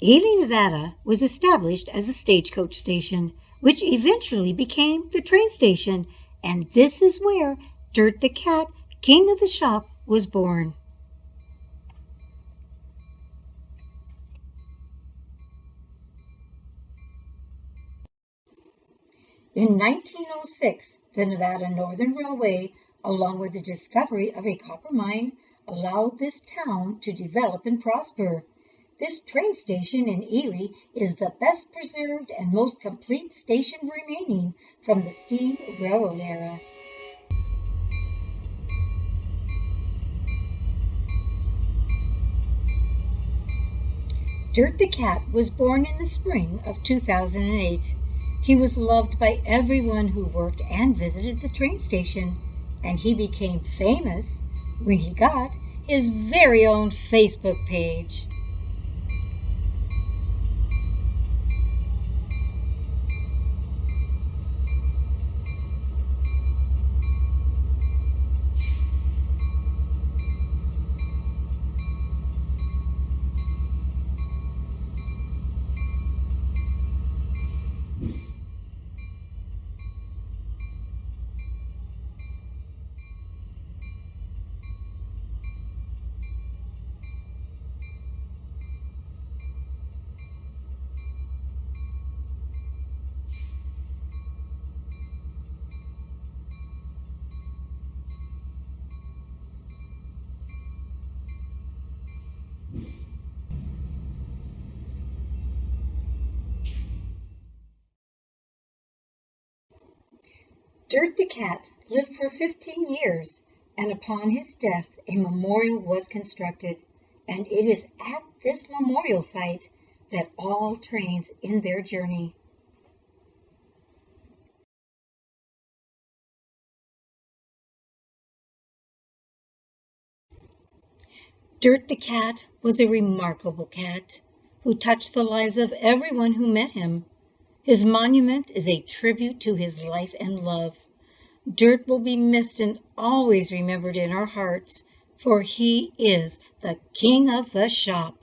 Ely, Nevada was established as a stagecoach station, which eventually became the train station, and this is where Dirt the Cat, King of the Shop, was born. In 1906, the Nevada Northern Railway, along with the discovery of a copper mine, allowed this town to develop and prosper. This train station in Ely is the best preserved and most complete station remaining from the steam railroad era. Dirt the Cat was born in the spring of 2008. He was loved by everyone who worked and visited the train station, and he became famous when he got his very own Facebook page. Dirt the Cat lived for 15 years, and upon his death a memorial was constructed, and it is at this memorial site that all trains end their journey. Dirt the Cat was a remarkable cat who touched the lives of everyone who met him. His monument is a tribute to his life and love. Dirt will be missed and always remembered in our hearts, for he is the king of the shop.